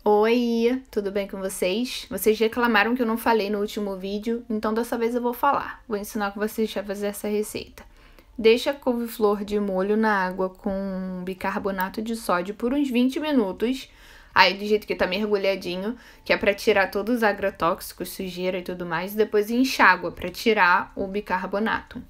Oi, tudo bem com vocês? Vocês reclamaram que eu não falei no último vídeo, então dessa vez eu vou falar. Vou ensinar vocês a fazer essa receita. Deixa a couve-flor de molho na água com bicarbonato de sódio por uns 20 minutos. Aí do jeito que tá mergulhadinho, que é pra tirar todos os agrotóxicos, sujeira e tudo mais. E depois enxágua pra tirar o bicarbonato.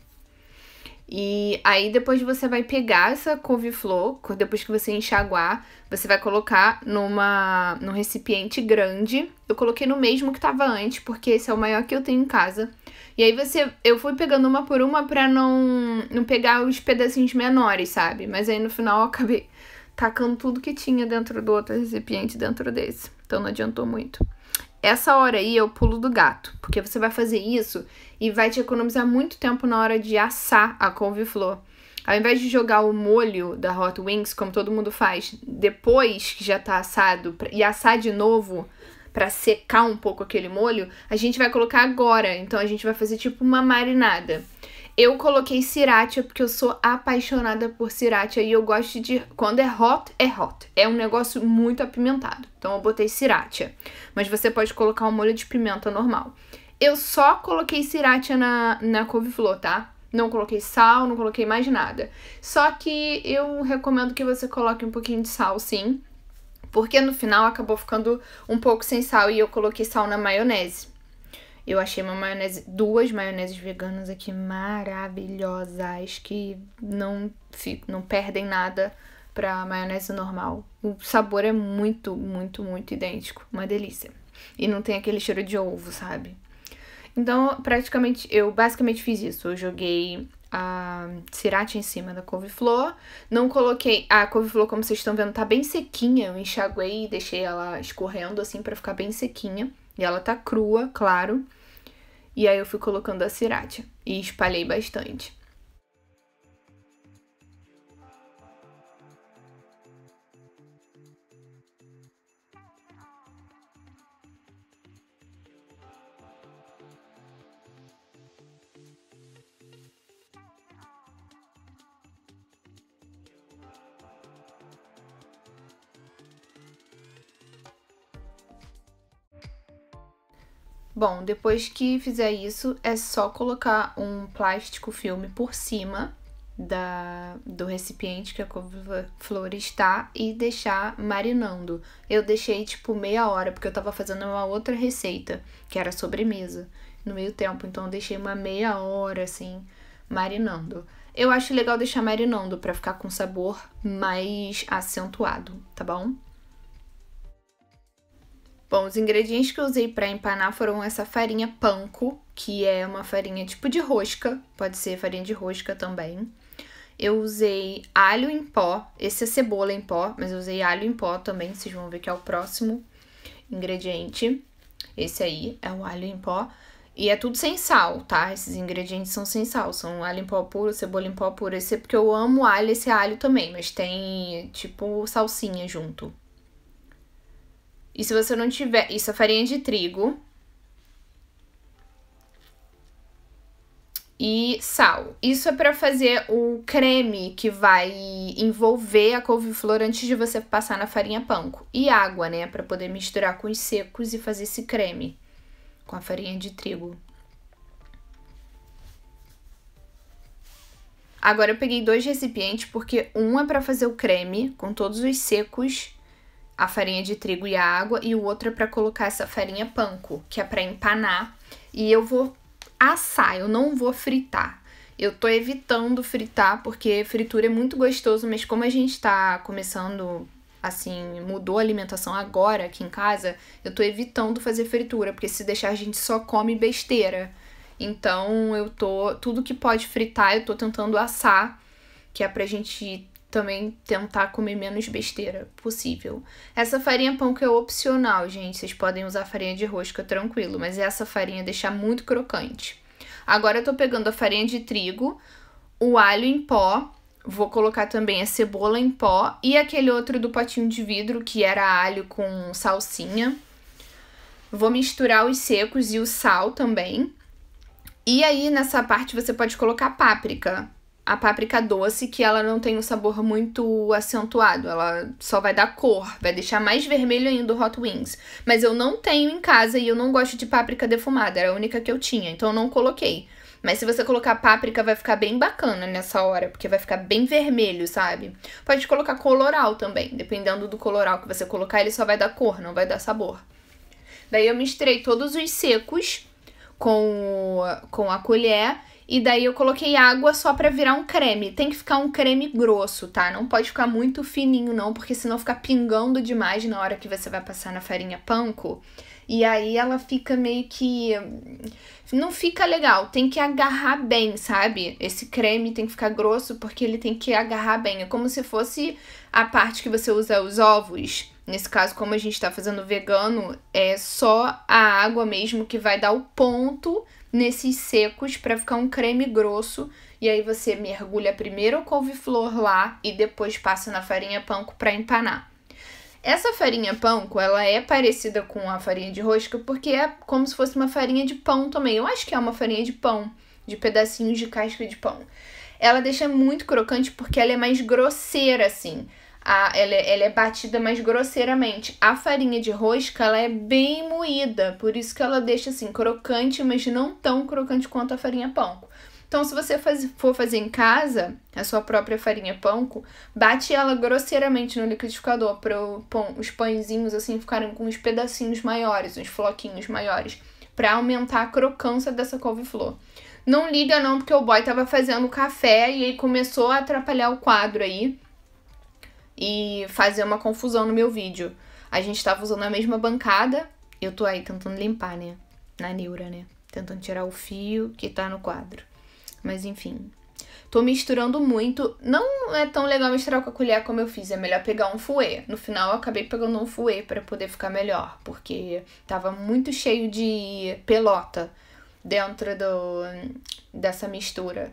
E aí depois você vai pegar essa couve-flor, depois que você enxaguar, você vai colocar num recipiente grande. Eu coloquei no mesmo que tava antes, porque esse é o maior que eu tenho em casa. E aí eu fui pegando uma por uma pra não pegar os pedacinhos menores, sabe? Mas aí no final eu acabei tacando tudo que tinha dentro do outro recipiente dentro desse. Então não adiantou muito. Essa hora aí é o pulo do gato, porque você vai fazer isso e vai te economizar muito tempo na hora de assar a couve-flor. Ao invés de jogar o molho da Hot Wings, como todo mundo faz, depois que já tá assado, e assar de novo pra secar um pouco aquele molho, a gente vai colocar agora. Então a gente vai fazer tipo uma marinada. Eu coloquei sriracha porque eu sou apaixonada por sriracha e eu gosto de... Quando é hot, é hot. É um negócio muito apimentado. Então eu botei sriracha. Mas você pode colocar um molho de pimenta normal. Eu só coloquei sriracha na couve-flor, tá? Não coloquei sal, não coloquei mais nada. Só que eu recomendo que você coloque um pouquinho de sal, sim. Porque no final acabou ficando um pouco sem sal e eu coloquei sal na maionese. Eu achei duas maioneses veganas aqui maravilhosas, que não perdem nada pra maionese normal. O sabor é muito, muito, muito idêntico. Uma delícia. E não tem aquele cheiro de ovo, sabe? Então, eu basicamente fiz isso. Eu joguei a sriracha em cima da couve-flor. Não coloquei... A couve-flor, como vocês estão vendo, tá bem sequinha. Eu enxaguei e deixei ela escorrendo assim pra ficar bem sequinha. E ela tá crua, claro. E aí eu fui colocando a sriracha e espalhei bastante. Bom, depois que fizer isso, é só colocar um plástico filme por cima do recipiente que a couve-flor está e deixar marinando. Eu deixei tipo meia hora, porque eu tava fazendo uma outra receita, que era sobremesa, no meio tempo. Então eu deixei uma meia hora, assim, marinando. Eu acho legal deixar marinando pra ficar com sabor mais acentuado, tá bom? Bom, os ingredientes que eu usei para empanar foram essa farinha panko, que é uma farinha tipo de rosca, pode ser farinha de rosca também. Eu usei alho em pó, esse é cebola em pó, mas eu usei alho em pó também, vocês vão ver que é o próximo ingrediente. Esse aí é o alho em pó. E é tudo sem sal, tá? Esses ingredientes são sem sal, são alho em pó puro, cebola em pó puro. Esse é porque eu amo alho, esse é alho também, mas tem tipo salsinha junto. E se você não tiver... Isso é farinha de trigo. E sal. Isso é pra fazer o creme que vai envolver a couve-flor antes de você passar na farinha panko. E água, né? Pra poder misturar com os secos e fazer esse creme com a farinha de trigo. Agora eu peguei 2 recipientes porque um é pra fazer o creme com todos os secos, a farinha de trigo e a água, e o outro é pra colocar essa farinha panko, que é pra empanar. E eu vou assar, eu não vou fritar. Eu tô evitando fritar, porque fritura é muito gostoso, mas como a gente tá começando, assim, mudou a alimentação agora aqui em casa, eu tô evitando fazer fritura, porque se deixar a gente só come besteira. Então, tudo que pode fritar, eu tô tentando assar, que é pra gente também tentar comer menos besteira possível. Essa farinha panko é opcional, gente. Vocês podem usar farinha de rosca tranquilo, mas essa farinha deixa muito crocante. Agora eu tô pegando a farinha de trigo, o alho em pó, vou colocar também a cebola em pó e aquele outro do potinho de vidro, que era alho com salsinha. Vou misturar os secos e o sal também. E aí, nessa parte, você pode colocar páprica. a páprica doce, que ela não tem um sabor muito acentuado. Ela só vai dar cor, vai deixar mais vermelho ainda o Hot Wings. Mas eu não tenho em casa e eu não gosto de páprica defumada, era a única que eu tinha, então eu não coloquei. Mas se você colocar páprica, vai ficar bem bacana nessa hora, porque vai ficar bem vermelho, sabe? Pode colocar coloral também, dependendo do coloral que você colocar, ele só vai dar cor, não vai dar sabor. Daí eu misturei todos os secos com a colher e daí eu coloquei água só pra virar um creme. Tem que ficar um creme grosso, tá? Não pode ficar muito fininho não, porque senão fica pingando demais na hora que você vai passar na farinha panko. E aí ela fica meio que... não fica legal, tem que agarrar bem, sabe? Esse creme tem que ficar grosso porque ele tem que agarrar bem. É como se fosse a parte que você usa os ovos. Nesse caso, como a gente tá fazendo vegano, é só a água mesmo que vai dar o ponto nesses secos pra ficar um creme grosso. E aí você mergulha primeiro o couve-flor lá e depois passa na farinha panko pra empanar. Essa farinha panko, ela é parecida com a farinha de rosca porque é como se fosse uma farinha de pão também. Eu acho que é uma farinha de pão, de pedacinhos de casca de pão. Ela deixa muito crocante porque ela é mais grosseira, assim. Ela é batida mais grosseiramente. A farinha de rosca, ela é bem moída, por isso que ela deixa, assim, crocante, mas não tão crocante quanto a farinha panko. Então, se você for fazer em casa a sua própria farinha panko, bate ela grosseiramente no liquidificador para os pãezinhos assim ficarem com uns pedacinhos maiores, uns floquinhos maiores, para aumentar a crocância dessa couve-flor. Não liga não, porque o boy tava fazendo café e aí começou a atrapalhar o quadro aí e fazer uma confusão no meu vídeo. A gente tava usando a mesma bancada, eu tô aí tentando limpar, né? Na neura, né? Tentando tirar o fio que tá no quadro. Mas enfim, tô misturando muito. Não é tão legal misturar com a colher como eu fiz, é melhor pegar um fouet. No final eu acabei pegando um fouet pra poder ficar melhor, porque tava muito cheio de pelota dentro dessa mistura.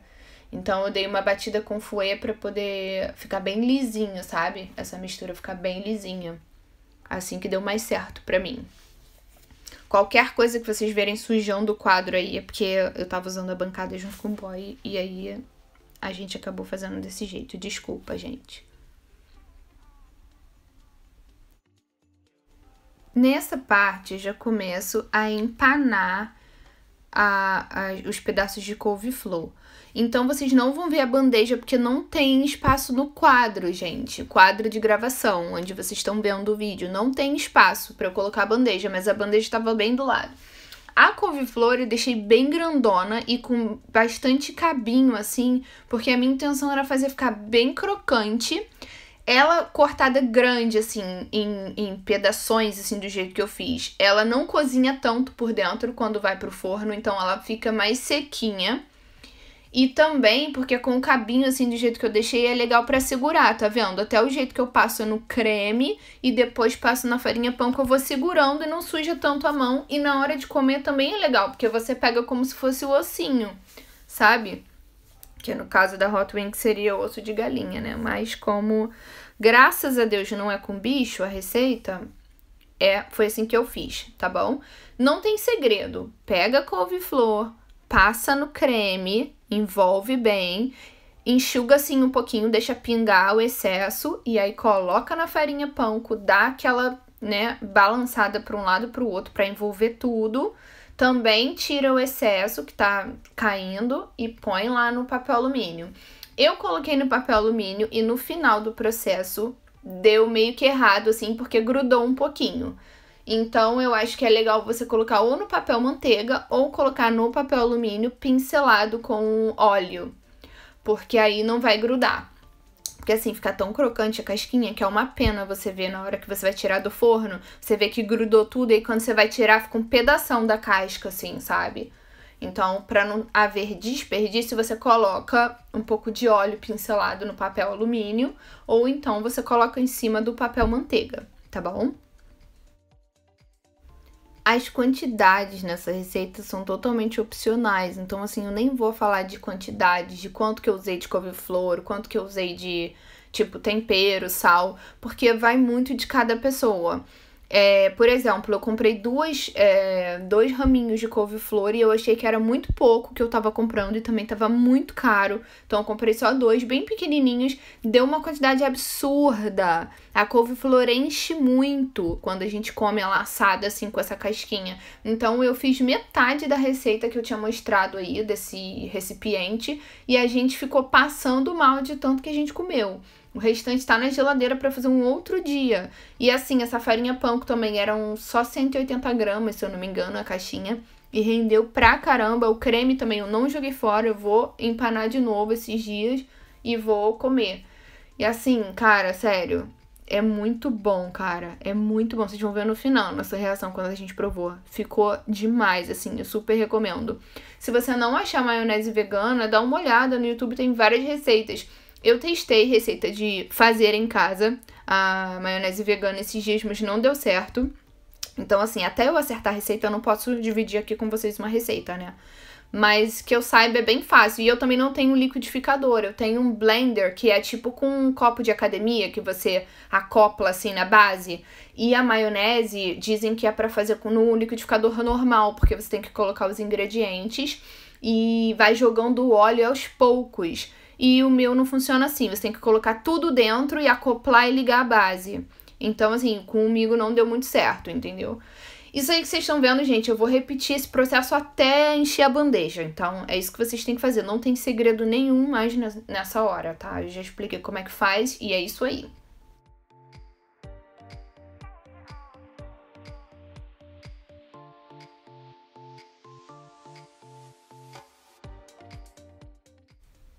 Então eu dei uma batida com fouet pra poder ficar bem lisinho, sabe? Essa mistura ficar bem lisinha. Assim que deu mais certo pra mim. Qualquer coisa que vocês verem sujando o quadro aí é porque eu tava usando a bancada junto com o boy e aí a gente acabou fazendo desse jeito. Desculpa, gente. Nessa parte, eu já começo a empanar os pedaços de couve-flor. Então, vocês não vão ver a bandeja porque não tem espaço no quadro, gente. Quadro de gravação, onde vocês estão vendo o vídeo. Não tem espaço pra eu colocar a bandeja, mas a bandeja estava bem do lado. A couve-flor eu deixei bem grandona e com bastante cabinho, assim, porque a minha intenção era fazer ficar bem crocante. Ela cortada grande, assim, em pedaços, assim, do jeito que eu fiz. Ela não cozinha tanto por dentro quando vai pro forno, então ela fica mais sequinha. E também porque com o cabinho, assim, do jeito que eu deixei, é legal pra segurar, tá vendo? Até o jeito que eu passo no creme e depois passo na farinha panko, eu vou segurando e não suja tanto a mão. E na hora de comer também é legal, porque você pega como se fosse o ossinho, sabe? Que no caso da Hot Wings seria osso de galinha, né? Mas como, graças a Deus, não é com bicho a receita, foi assim que eu fiz, tá bom? Não tem segredo. Pega a couve-flor, passa no creme, envolve bem, enxuga assim um pouquinho, deixa pingar o excesso e aí coloca na farinha panko, dá aquela, né, balançada para um lado e para o outro para envolver tudo. Também tira o excesso que tá caindo e põe lá no papel alumínio. Eu coloquei no papel alumínio e no final do processo deu meio que errado assim, porque grudou um pouquinho. Então, eu acho que é legal você colocar ou no papel manteiga ou colocar no papel alumínio pincelado com óleo, porque aí não vai grudar. Porque assim, fica tão crocante a casquinha que é uma pena você ver na hora que você vai tirar do forno, você vê que grudou tudo e aí quando você vai tirar fica um pedação da casca, assim, sabe? Então, pra não haver desperdício, você coloca um pouco de óleo pincelado no papel alumínio ou então você coloca em cima do papel manteiga, tá bom? As quantidades nessa receita são totalmente opcionais, então assim, eu nem vou falar de quantidades, de quanto que eu usei de couve-flor, quanto que eu usei de, tipo, tempero, sal, porque vai muito de cada pessoa. Por exemplo, eu comprei dois raminhos de couve-flor e eu achei que era muito pouco que eu tava comprando e também tava muito caro. Então eu comprei só dois, bem pequenininhos, deu uma quantidade absurda. A couve-flor enche muito quando a gente come ela assada assim com essa casquinha. Então eu fiz metade da receita que eu tinha mostrado aí desse recipiente e a gente ficou passando mal de tanto que a gente comeu. O restante tá na geladeira pra fazer um outro dia. E assim, essa farinha panko também eram só 180 gramas, se eu não me engano, a caixinha. E rendeu pra caramba. O creme também eu não joguei fora. Eu vou empanar de novo esses dias e vou comer. E assim, cara, sério, é muito bom, cara. É muito bom. Vocês vão ver no final nossa reação quando a gente provou. Ficou demais, assim, eu super recomendo. Se você não achar maionese vegana, dá uma olhada. No YouTube tem várias receitas. Eu testei receita de fazer em casa a maionese vegana esses dias, mas não deu certo. Então, assim, até eu acertar a receita, eu não posso dividir aqui com vocês uma receita, né? Mas que eu saiba é bem fácil. E eu também não tenho um liquidificador. Eu tenho um blender, que é tipo com um copo de academia, que você acopla assim na base. E a maionese, dizem que é pra fazer no liquidificador normal, porque você tem que colocar os ingredientes e vai jogando o óleo aos poucos. E o meu não funciona assim, você tem que colocar tudo dentro e acoplar e ligar a base. Então, assim, comigo não deu muito certo, entendeu? Isso aí que vocês estão vendo, gente, eu vou repetir esse processo até encher a bandeja. Então, é isso que vocês têm que fazer. Não tem segredo nenhum mais nessa hora, tá? Eu já expliquei como é que faz e é isso aí.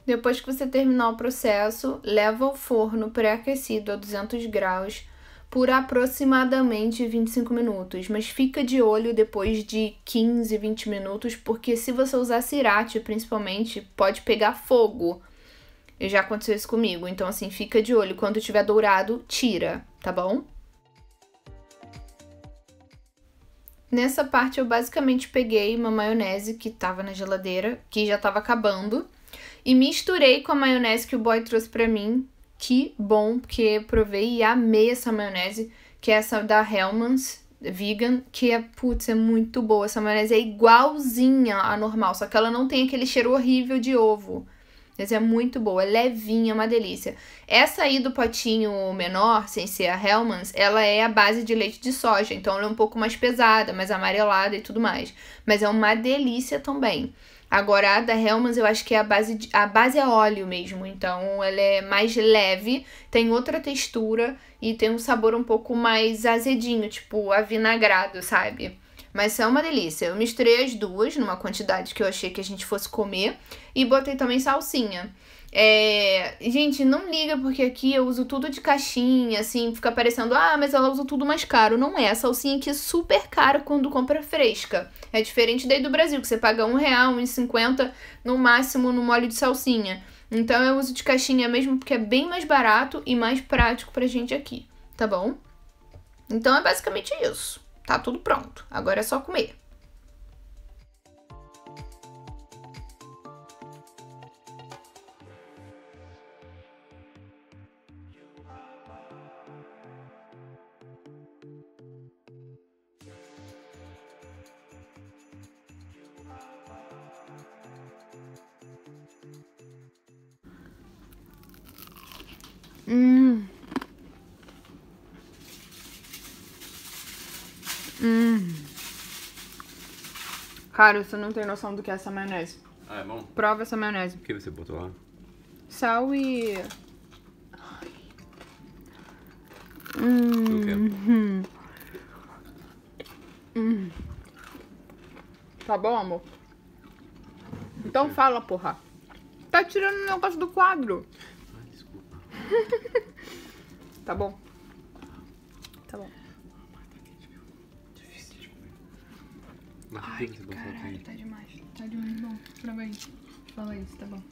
Depois que você terminar o processo, leva ao forno pré-aquecido a 200 graus por aproximadamente 25 minutos. Mas fica de olho depois de 15, 20 minutos, porque se você usar sriracha, principalmente, pode pegar fogo. Já aconteceu isso comigo. Então, assim, fica de olho. Quando tiver dourado, tira, tá bom? Nessa parte, eu basicamente peguei uma maionese que tava na geladeira, que já tava acabando, e misturei com a maionese que o boy trouxe pra mim. Que bom, porque provei e amei essa maionese, que é essa da Hellmann's Vegan, que é, putz, é muito boa. Essa maionese é igualzinha à normal, só que ela não tem aquele cheiro horrível de ovo. Mas é muito boa, é levinha, uma delícia. Essa aí do potinho menor, sem ser a Hellmann's, ela é a base de leite de soja, então ela é um pouco mais pesada, mais amarelada e tudo mais. Mas é uma delícia também. Agora, a da Hellmann's, eu acho que é a base é óleo mesmo, então ela é mais leve, tem outra textura e tem um sabor um pouco mais azedinho, tipo avinagrado, sabe? Mas é uma delícia. Eu misturei as duas numa quantidade que eu achei que a gente fosse comer e botei também salsinha. Gente, não liga porque aqui eu uso tudo de caixinha, assim, fica parecendo, mas ela usa tudo mais caro. Não é, a salsinha aqui é super cara quando compra fresca. É diferente daí do Brasil, que você paga R$1, R$1,50 no máximo no molho de salsinha. Então eu uso de caixinha mesmo porque é bem mais barato e mais prático pra gente aqui, tá bom? Então é basicamente isso. Tá tudo pronto. Agora é só comer. Hum. Cara, você não tem noção do que é essa maionese. Ah, é bom? Prova essa maionese. O que você botou lá? Sal e... O quê? Tá bom, amor? Então fala, porra. Tá tirando o negócio do quadro. Ai, desculpa. Tá bom. Tá bom. Difícil de comer. Mas por Ai, que você botou caralho, aqui? tá demais. Tá demais, bom. Prova aí. Fala isso, tá bom.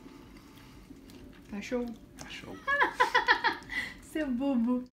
Tá show? Tá show. Seu bobo.